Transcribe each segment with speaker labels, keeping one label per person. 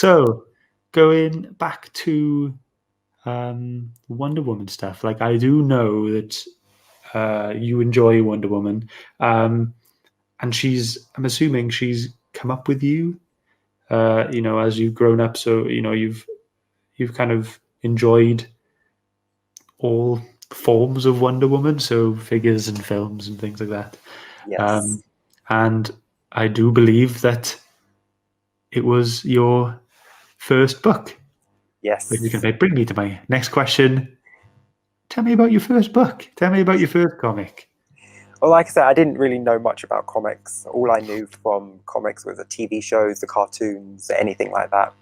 Speaker 1: So, going back to Wonder Woman stuff, like I do know that you enjoy Wonder Woman, and I'm assuming she's come up with you, as you've grown up. So, you've kind of enjoyed all forms of Wonder Woman, so figures and films and things like that.
Speaker 2: Yes.
Speaker 1: And I do believe that it was your first book.
Speaker 2: Yes.
Speaker 1: Which is going to bring me to my next question. Tell me about your first book. Tell me about your first comic.
Speaker 2: Well, like I said, I didn't really know much about comics. All I knew from comics was the TV shows, the cartoons, anything like that.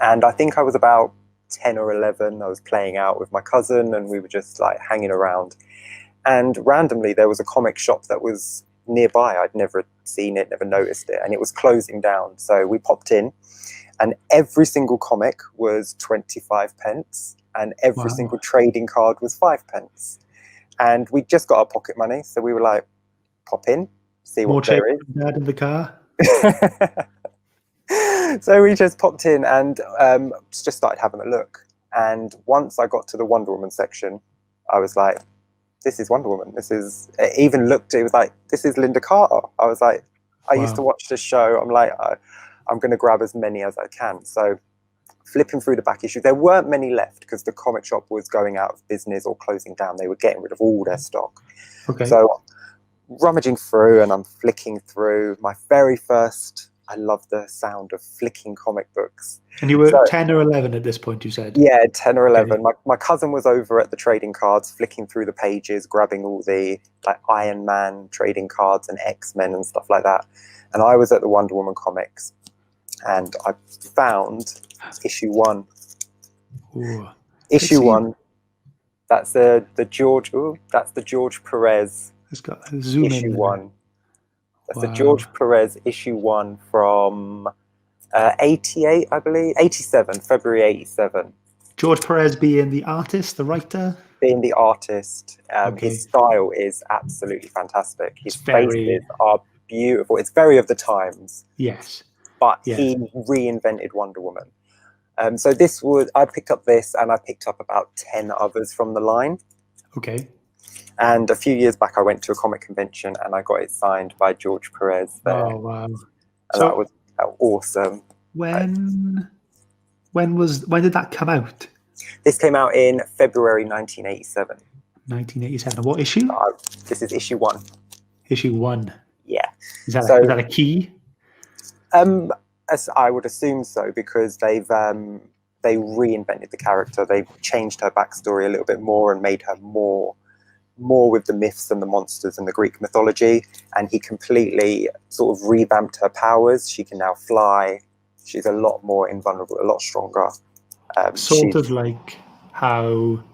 Speaker 2: And I think I was about 10 or 11. I was playing out with my cousin and we were just like hanging around. And randomly there was a comic shop that was nearby. I'd never seen it, never noticed it, and it was closing down. So we popped in and every single comic was 25 pence and every single trading card was 5 pence. And we just got our pocket money. So we were like, pop in, see what there is.
Speaker 1: More Dad in the car?
Speaker 2: So we just popped in and just started having a look. And once I got to the Wonder Woman section, I was like, this is Wonder Woman. It was like, this is Linda Carter. I was like, I used to watch this show. I'm like, I'm going to grab as many as I can. So flipping through the back issues, there weren't many left because the comic shop was going out of business or closing down. They were getting rid of all their stock.
Speaker 1: Okay.
Speaker 2: So rummaging through and I'm flicking through my very first, I love the sound of flicking comic books.
Speaker 1: And you were 10 or 11 at this point, you said?
Speaker 2: Yeah, 10 or 11. Okay. My cousin was over at the trading cards, flicking through the pages, grabbing all the like Iron Man trading cards and X-Men and stuff like that. And I was at the Wonder Woman comics and I found issue 1.
Speaker 1: Ooh.
Speaker 2: Issue 1. That's the George Perez
Speaker 1: It's got zoom
Speaker 2: issue
Speaker 1: in
Speaker 2: 1. That's the George Perez issue 1 from 88, I believe. 87, February 87.
Speaker 1: George Perez being the artist, the writer?
Speaker 2: Being the artist. His style is absolutely fantastic. His faces are beautiful. It's very of the times.
Speaker 1: Yes.
Speaker 2: But he reinvented Wonder Woman. So I picked up this and I picked up about 10 others from the line.
Speaker 1: Okay.
Speaker 2: And a few years back, I went to a comic convention and I got it signed by George Perez there.
Speaker 1: Oh, wow.
Speaker 2: And that was awesome.
Speaker 1: When did that come out?
Speaker 2: This came out in February 1987.
Speaker 1: 1987. What issue?
Speaker 2: This is issue 1.
Speaker 1: Issue 1.
Speaker 2: Yeah.
Speaker 1: Is that a key?
Speaker 2: As I would assume so, because they reinvented the character. They've changed her backstory a little bit more and made her more with the myths and the monsters and the Greek mythology. And he completely sort of revamped her powers. She can now fly. She's a lot more invulnerable, a lot stronger.
Speaker 1: Sort of like how,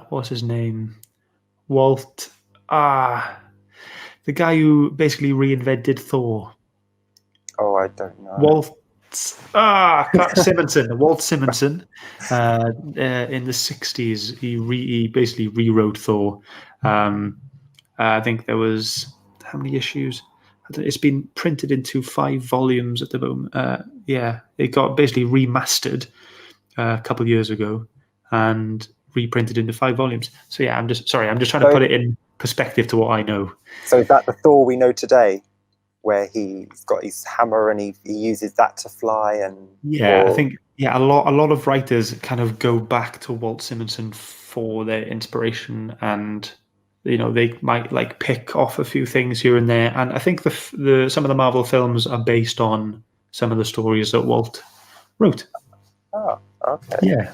Speaker 1: what's his name? Walt, the guy who basically reinvented Thor.
Speaker 2: Oh, I don't know.
Speaker 1: Simonson. Walt Simonson. In the 60s, he basically rewrote Thor. I think there was, how many issues? It's been printed into 5 volumes at the moment. It got basically remastered a couple of years ago and reprinted into 5 volumes. So yeah, I'm just trying to put it in perspective to what I know.
Speaker 2: So is that the Thor we know today, where he's got his hammer and he uses that to fly? And
Speaker 1: I think a lot of writers kind of go back to Walt Simonson for their inspiration, and they might like pick off a few things here and there. And I think some of the Marvel films are based on some of the stories that Walt wrote.
Speaker 2: Oh, okay.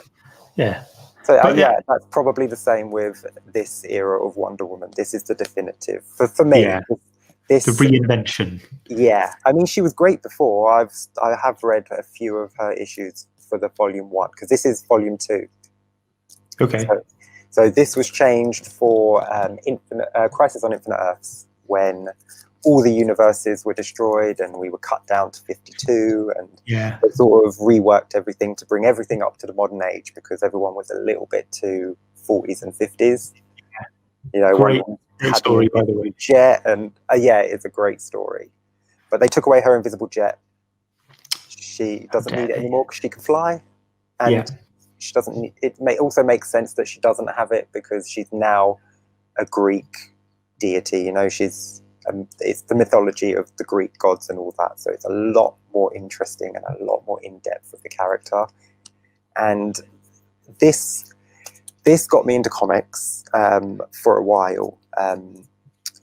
Speaker 1: Yeah.
Speaker 2: So that's probably the same with this era of Wonder Woman. This is the definitive for me.
Speaker 1: Yeah. The reinvention.
Speaker 2: Yeah, I mean, she was great before. I have read a few of her issues for the volume 1, because this is volume 2.
Speaker 1: Okay.
Speaker 2: So this was changed for Crisis on Infinite Earths, when all the universes were destroyed and we were cut down to 52, and they sort of reworked everything to bring everything up to the modern age, because everyone was a little bit too 40s and 50s.
Speaker 1: Great story, by the way.
Speaker 2: Jet, and it's a great story. But they took away her invisible jet. She doesn't need it
Speaker 1: Okay.
Speaker 2: anymore because she can fly, and
Speaker 1: Yeah.
Speaker 2: she doesn't need, it may also make sense that she doesn't have it because she's now a Greek deity. You know, it's the mythology of the Greek gods and all that, so it's a lot more interesting and a lot more in depth of the character. And this got me into comics for a while.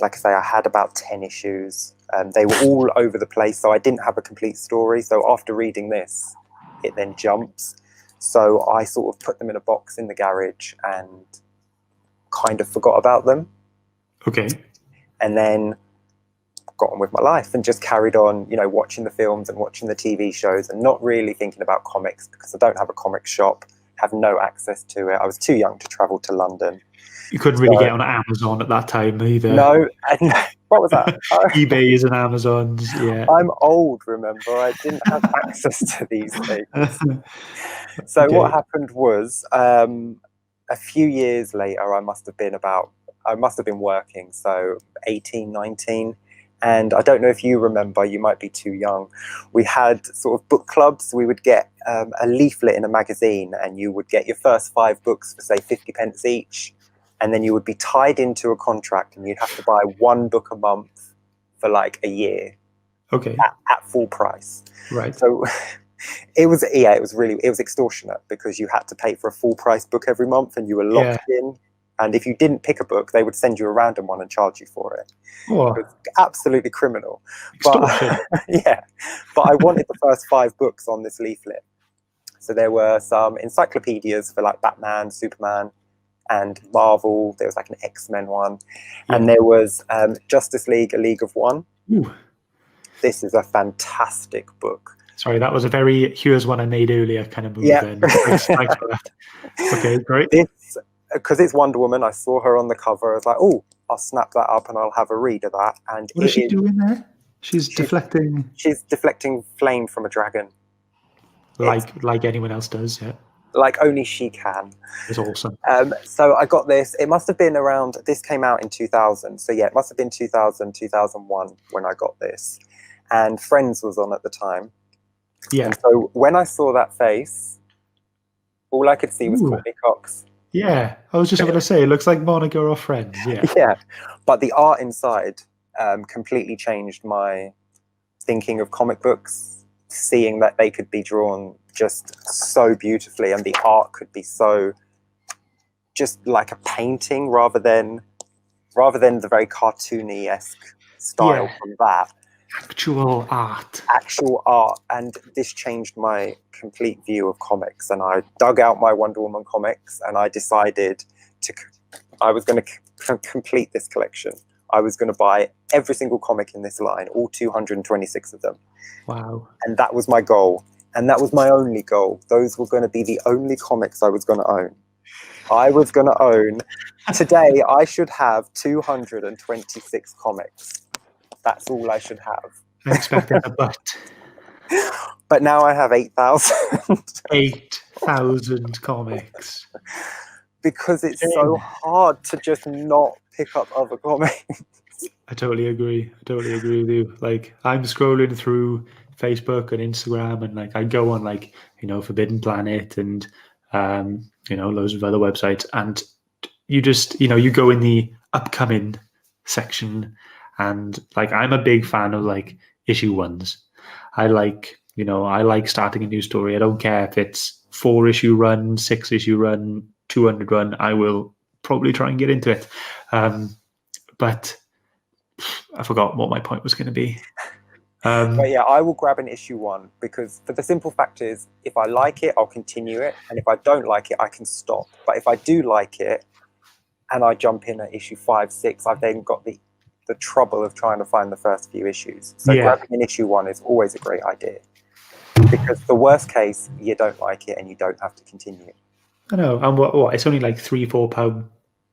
Speaker 2: Like I say, I had about 10 issues. They were all over the place, so I didn't have a complete story. So after reading this, it then jumps. So I sort of put them in a box in the garage and kind of forgot about them.
Speaker 1: Okay.
Speaker 2: And then got on with my life and just carried on, you know, watching the films and watching the TV shows and not really thinking about comics because I don't have a comic shop, have no access to it. I was too young to travel to London.
Speaker 1: You couldn't really get on Amazon at that time either.
Speaker 2: No, and what was that?
Speaker 1: eBays and Amazons, yeah.
Speaker 2: I'm old, remember? I didn't have access to these things. So
Speaker 1: Okay.
Speaker 2: what happened was, a few years later, I must have been working, so 18, 19. And I don't know if you remember, you might be too young. We had sort of book clubs. We would get a leaflet in a magazine and you would get your first 5 books for say 50 pence each. And then you would be tied into a contract and you'd have to buy 1 book a month for like a year.
Speaker 1: Okay.
Speaker 2: At full price.
Speaker 1: Right.
Speaker 2: So it was extortionate because you had to pay for a full price book every month and you were locked in. And if you didn't pick a book, they would send you a random one and charge you for it.
Speaker 1: Oh.
Speaker 2: It was absolutely criminal.
Speaker 1: Extortion.
Speaker 2: But yeah, but I wanted the first 5 books on this leaflet. So there were some encyclopedias for like Batman, Superman, and Marvel. There was like an X-Men one, and there was Justice League, A League of One.
Speaker 1: Ooh.
Speaker 2: This is a fantastic book.
Speaker 1: Sorry, that was a very here's one I made earlier kind of move.
Speaker 2: Yeah.
Speaker 1: Then. Thanks for that. Okay, great.
Speaker 2: Because it's Wonder Woman, I saw her on the cover. I was like, oh, I'll snap that up and I'll have a read of that. And
Speaker 1: what is she doing there? She's deflecting.
Speaker 2: She's deflecting flame from a dragon.
Speaker 1: Like anyone else does, yeah.
Speaker 2: Like only she can.
Speaker 1: It's awesome.
Speaker 2: So I got this. It must have been around, this came out in 2000. So yeah, it must have been 2000, 2001 when I got this. And Friends was on at the time.
Speaker 1: Yeah.
Speaker 2: And so when I saw that face, all I could see was Courtney Cox.
Speaker 1: Yeah, I was just going to say, it looks like Monica or Friends, yeah.
Speaker 2: Yeah, but the art inside completely changed my thinking of comic books, seeing that they could be drawn just so beautifully and the art could be so just like a painting rather than the very cartoony-esque style from that.
Speaker 1: Actual art.
Speaker 2: And this changed my complete view of comics. And I dug out my Wonder Woman comics and I decided I was going to complete this collection. I was going to buy every single comic in this line, all 226 of them.
Speaker 1: Wow.
Speaker 2: And that was my goal. And that was my only goal. Those were going to be the only comics I was going to own. I was going to own, today I should have 226 comics. That's all I should have.
Speaker 1: I expected a butt.
Speaker 2: But now I have 8,000.
Speaker 1: 8,000 comics.
Speaker 2: Because it's so hard to just not pick up other comics.
Speaker 1: I totally agree. I totally agree with you. Like, I'm scrolling through Facebook and Instagram, and like I go on like, you know, Forbidden Planet and you know, loads of other websites, and you just, you know, you go in the upcoming section, and like I'm a big fan of like issue 1s. I like starting a new story. I don't care if it's 4-issue run, 6-issue run, 200 run. I will probably try and get into it. But I forgot what my point was going to be.
Speaker 2: But yeah, I will grab an issue 1 because for the simple fact is, if I like it, I'll continue it. And if I don't like it, I can stop. But if I do like it and I jump in at issue 5, 6, I've then got the trouble of trying to find the first few issues. So grabbing an issue 1 is always a great idea. Because the worst case, you don't like it and you don't have to continue.
Speaker 1: I know. And what it's only like £3-4.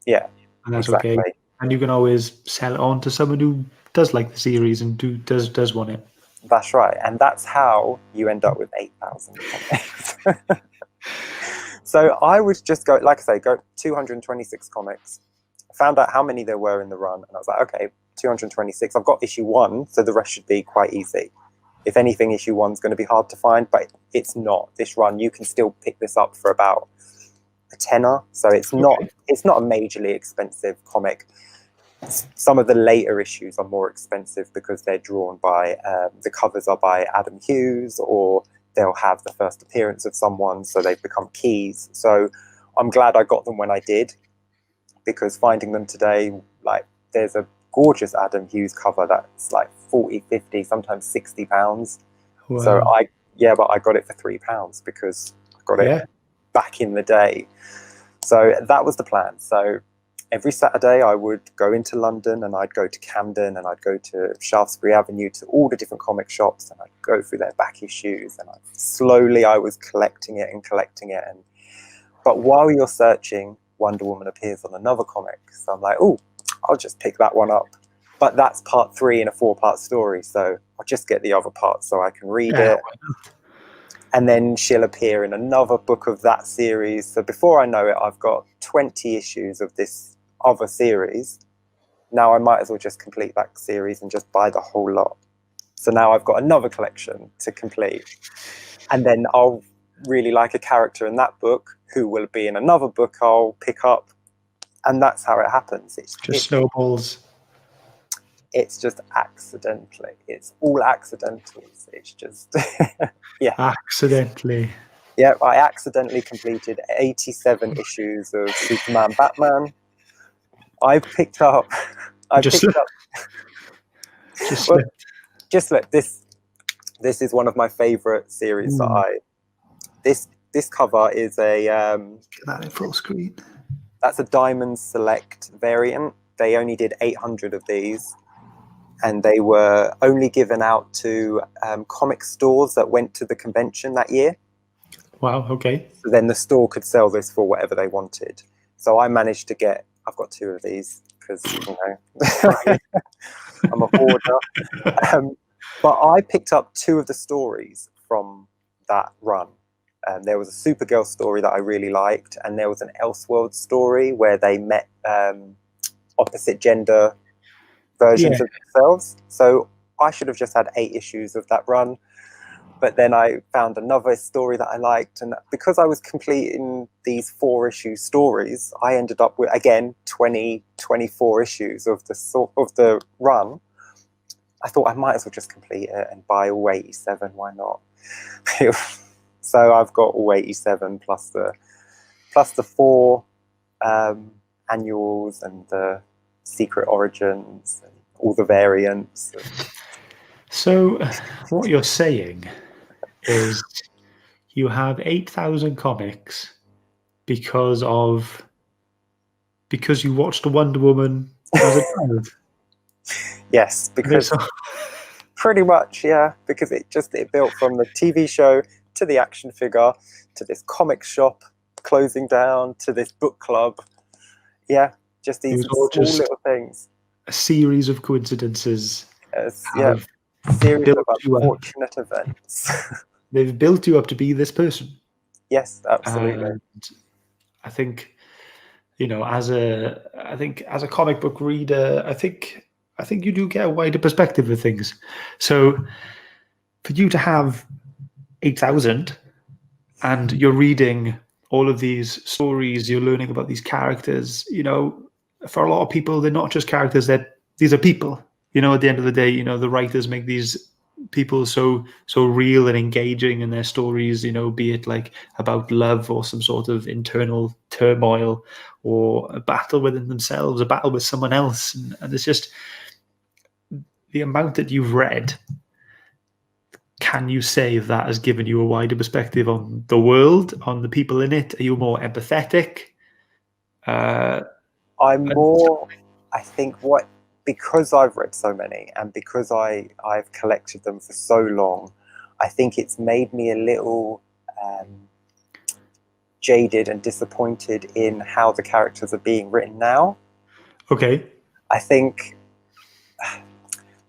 Speaker 2: Yeah.
Speaker 1: And that's okay. And you can always sell it on to someone who does like the series and does want it.
Speaker 2: That's right. And that's how you end up with 8,000 comics. So I would just go 226 comics. I found out how many there were in the run. And I was like, okay, 226. I've got issue 1, so the rest should be quite easy. if anything, issue 1's going to be hard to find, but it's not. This run, you can still pick this up for about a tenner, so it's not a majorly expensive comic. Some of the later issues are more expensive because they're drawn by the covers are by Adam Hughes, or they'll have the first appearance of someone, so they've become keys. So I'm glad I got them when I did, because finding them today, like, there's a gorgeous Adam Hughes cover that's like 40, 50, sometimes £60.
Speaker 1: Wow.
Speaker 2: So but I got it for £3 because I got it back in the day. So that was the plan. So every Saturday I would go into London, and I'd go to Camden, and I'd go to Shaftesbury Avenue, to all the different comic shops, and I'd go through their back issues, and I was collecting it. But while you're searching, Wonder Woman appears on another comic. So I'm like, oh, I'll just pick that one up. But that's part 3 in a 4-part story, so I'll just get the other part so I can read it. And then she'll appear in another book of that series. So before I know it, I've got 20 issues of this other series. Now I might as well just complete that series and just buy the whole lot. So now I've got another collection to complete. And then I'll really like a character in that book who will be in another book I'll pick up. And that's how it happens. It's
Speaker 1: snowballs.
Speaker 2: It's just accidentally. It's all accidentals. It's just,
Speaker 1: Accidentally.
Speaker 2: Yeah, I accidentally completed 87 issues of Superman Batman. This is one of my favorite series this cover is a
Speaker 1: get that in full screen.
Speaker 2: That's a Diamond Select variant. They only did 800 of these, and they were only given out to comic stores that went to the convention that year.
Speaker 1: Wow, okay.
Speaker 2: So then the store could sell this for whatever they wanted. So I managed to get, I've got 2 of these because, I'm a hoarder. But I picked up 2 of the stories from that run. There was a Supergirl story that I really liked, and there was an Elseworld story where they met opposite gender versions of themselves. So I should have just had 8 issues of that run. But then I found another story that I liked, and because I was completing these 4-issue stories, I ended up with, again, 24 issues of the run. I thought I might as well just complete it and buy all 87. Why not? So I've got all 87 plus the 4 annuals and the Secret Origins and all the variants.
Speaker 1: So what you're saying is you have 8,000 comics because you watched Wonder Woman as a child.
Speaker 2: Yes, because pretty much, yeah, because it built from the TV show to the action figure to this comic shop closing down to this book club. Yeah, just these small little things.
Speaker 1: A series of coincidences.
Speaker 2: Series of unfortunate events.
Speaker 1: They've built you up to be this person.
Speaker 2: Yes, absolutely.
Speaker 1: And I think, as a comic book reader, I think you do get a wider perspective of things. So for you to have 8,000 and you're reading all of these stories, you're learning about these characters, for a lot of people, they're not just characters, these are people. At the end of the day, the writers make these people so real and engaging in their stories, be it like about love or some sort of internal turmoil or a battle within themselves, a battle with someone else. And it's just the amount that you've read. Can you say that has given you a wider perspective on the world, on the people in it? Are you more empathetic?
Speaker 2: Because I've read so many and because I've collected them for so long, I think it's made me a little jaded and disappointed in how the characters are being written now.
Speaker 1: Okay.
Speaker 2: I think,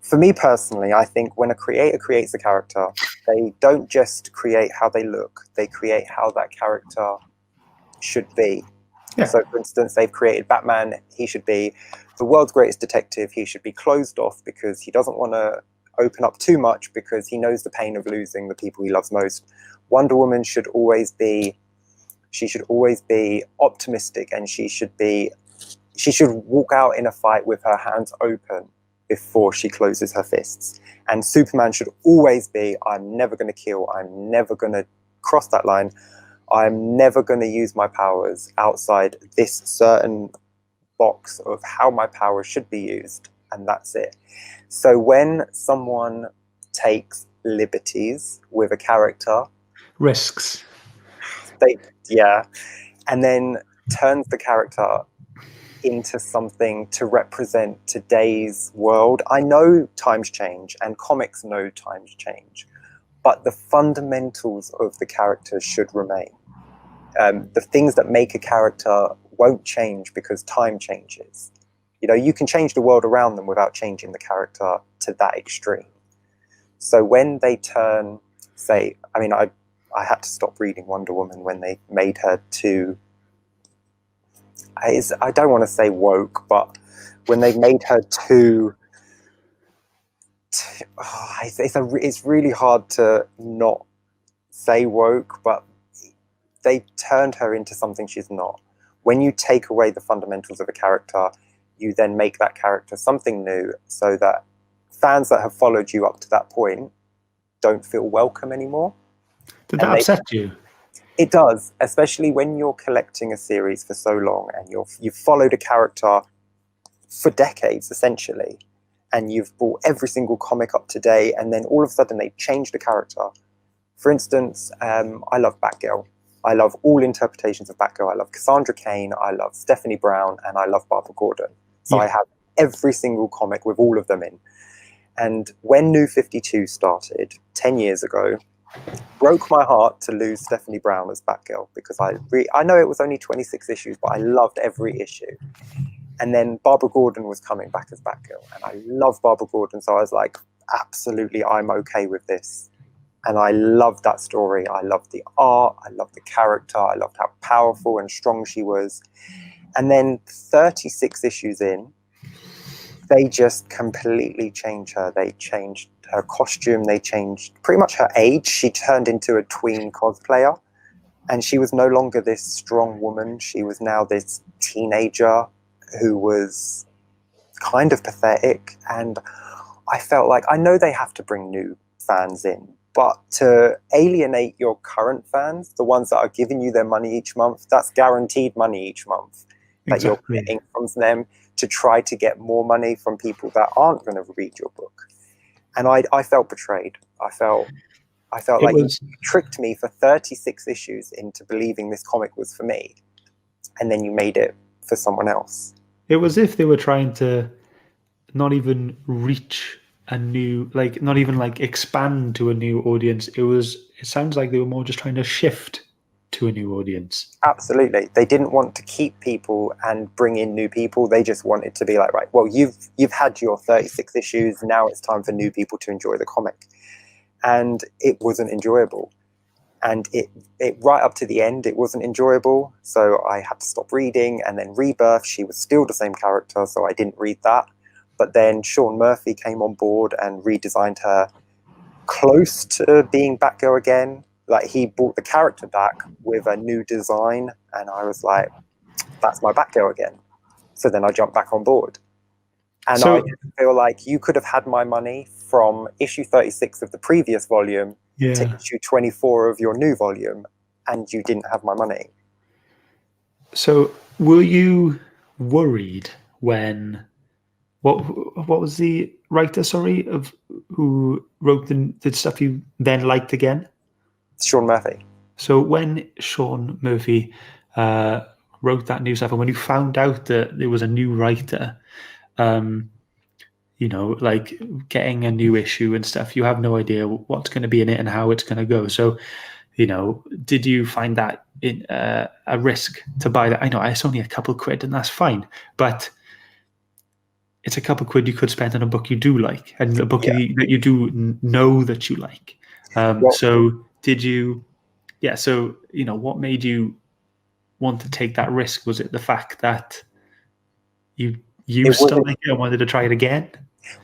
Speaker 2: for me personally, I think when a creator creates a character, they don't just create how they look, they create how that character should be. Yeah. So, for instance, they've created Batman. He should be the world's greatest detective. He should be closed off because he doesn't want to open up too much because he knows the pain of losing the people he loves most. Wonder Woman should always be optimistic, and she should walk out in a fight with her hands open before she closes her fists. And Superman should always be, I'm never going to kill, I'm never going to cross that line, I'm never going to use my powers outside this certain box of how my powers should be used, and that's it. So when someone takes liberties with a character,
Speaker 1: risks,
Speaker 2: and then turns the character into something to represent today's world. I know times change, and comics know times change, but the fundamentals of the character should remain. The things that make a character won't change because time changes. You can change the world around them without changing the character to that extreme. So when they turn, say, I had to stop reading Wonder Woman when they made her too, I don't want to say woke, but when they made her too, it's really hard to not say woke, but they turned her into something she's not. When you take away the fundamentals of a character, you then make that character something new, so that fans that have followed you up to that point don't feel welcome anymore.
Speaker 1: Did that upset you?
Speaker 2: It does, especially when you're collecting a series for so long and you've followed a character for decades, essentially, and you've bought every single comic up to date, and then all of a sudden they change the character. For instance, I love Batgirl. I love all interpretations of Batgirl. I love Cassandra Cain, I love Stephanie Brown, and I love Barbara Gordon. So I have every single comic with all of them in. And when New 52 started 10 years ago, broke my heart to lose Stephanie Brown as Batgirl, because I know it was only 26 issues, but I loved every issue. And then Barbara Gordon was coming back as Batgirl, and I love Barbara Gordon, so I was like, absolutely, I'm okay with this. And I loved that story. I loved the art, I loved the character, I loved how powerful and strong she was. And then 36 issues in, they just completely changed her. They changed her costume, they changed pretty much her age. She turned into a tween cosplayer, and she was no longer this strong woman. She was now this teenager who was kind of pathetic. And I felt like, I know they have to bring new fans in, but to alienate your current fans, the ones that are giving you their money each month, that's guaranteed money each month that you're getting from them, to try to get more money from people that aren't going to read your book. And I felt betrayed. I felt like you tricked me for 36 issues into believing this comic was for me, and then you made it for someone else.
Speaker 1: It was if they were trying to not even reach a new, like, not even like expand to a new audience. It sounds like they were more just trying to shift to a new audience.
Speaker 2: Absolutely. They didn't want to keep people and bring in new people. They just wanted to be like, right, well, you've had your 36 issues. Now it's time for new people to enjoy the comic. And it wasn't enjoyable. And it right up to the end, it wasn't enjoyable. So I had to stop reading. And then Rebirth, she was still the same character, so I didn't read that. But then Sean Murphy came on board and redesigned her close to being Batgirl again. Like, he brought the character back with a new design, and I was like, that's my Batgirl again. So then I jumped back on board. And I just feel like you could have had my money from issue 36 of the previous volume to issue 24 of your new volume, and you didn't have my money.
Speaker 1: So were you worried when, what was the writer, sorry, of who wrote the stuff you then liked again?
Speaker 2: Sean Murphy.
Speaker 1: So when Sean Murphy wrote that new stuff, and when you found out that there was a new writer, like getting a new issue and stuff, you have no idea what's going to be in it and how it's going to go. So, did you find that a risk to buy that? I know it's only a couple quid, and that's fine, but it's a couple quid you could spend on a book you do like, and a book that you do know that you like. So did you? Yeah. So what made you want to take that risk? Was it the fact that you still like it and wanted to try it again?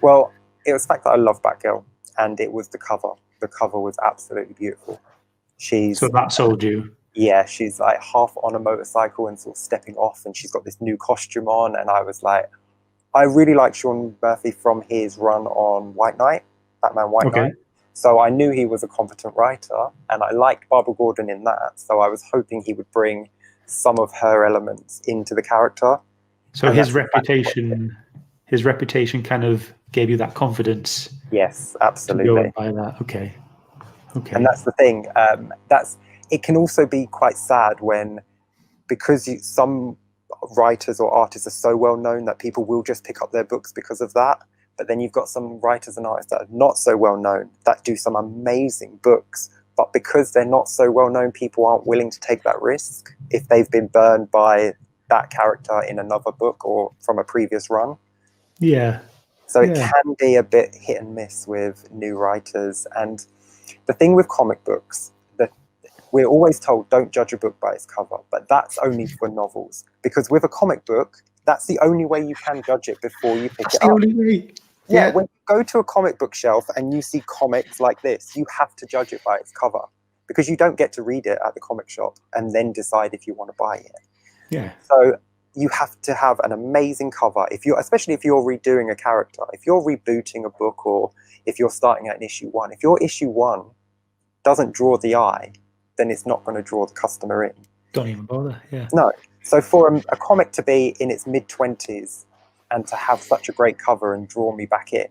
Speaker 2: Well, it was the fact that I love Batgirl, and it was the cover. The cover was absolutely beautiful. She's
Speaker 1: So that sold you.
Speaker 2: yeah, she's like half on a motorcycle and sort of stepping off, and she's got this new costume on, and I was like, I really like Sean Murphy from his run on White Knight, Batman White
Speaker 1: Okay.
Speaker 2: Knight. So I knew he was a competent writer, and I liked Barbara Gordon in that. So I was hoping he would bring some of her elements into the character.
Speaker 1: So
Speaker 2: And
Speaker 1: his
Speaker 2: that's exactly what he
Speaker 1: his reputation kind of gave you that confidence
Speaker 2: Yes,
Speaker 1: to go
Speaker 2: absolutely.
Speaker 1: and buy that. Okay. Okay.
Speaker 2: And that's the thing. It can also be quite sad when, because some writers or artists are so well known that people will just pick up their books because of that. But then you've got some writers and artists that are not so well known that do some amazing books, but because they're not so well known, people aren't willing to take that risk if they've been burned by that character in another book or from a previous run.
Speaker 1: Yeah.
Speaker 2: So it
Speaker 1: Yeah.
Speaker 2: can be a bit hit and miss with new writers. And the thing with comic books, that we're always told don't judge a book by its cover, but that's only for novels. Because with a comic book, that's the only way you can judge it before you pick
Speaker 1: That's
Speaker 2: it
Speaker 1: the
Speaker 2: up.
Speaker 1: only way.
Speaker 2: Yeah, when you go to a comic book shelf and you see comics like this, you have to judge it by its cover, because you don't get to read it at the comic shop and then decide if you want to buy it.
Speaker 1: Yeah.
Speaker 2: So you have to have an amazing cover, especially if you're redoing a character. If you're rebooting a book, or if you're starting at an issue 1, if your issue 1 doesn't draw the eye, then it's not going to draw the customer in.
Speaker 1: Don't even bother. Yeah.
Speaker 2: No. So for a comic to be in its mid-20s and to have such a great cover and draw me back in,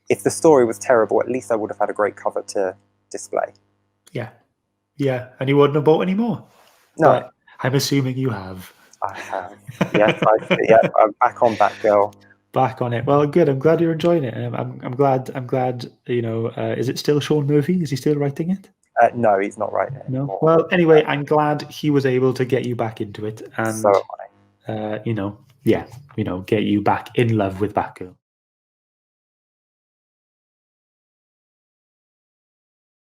Speaker 2: if the story was terrible, at least I would have had a great cover to display.
Speaker 1: Yeah. Yeah. And you wouldn't have bought any more.
Speaker 2: No.
Speaker 1: But I'm assuming you have.
Speaker 2: I have. Yes, I'm back on Batgirl.
Speaker 1: Back on it. Well, good. I'm glad you're enjoying it. I'm glad. You know. Is it still Sean Murphy? Is he still writing it?
Speaker 2: No, he's not writing it
Speaker 1: No.
Speaker 2: anymore.
Speaker 1: Well, anyway, I'm glad he was able to get you back into it, and
Speaker 2: So am I.
Speaker 1: you know, get you back in love with Batgirl.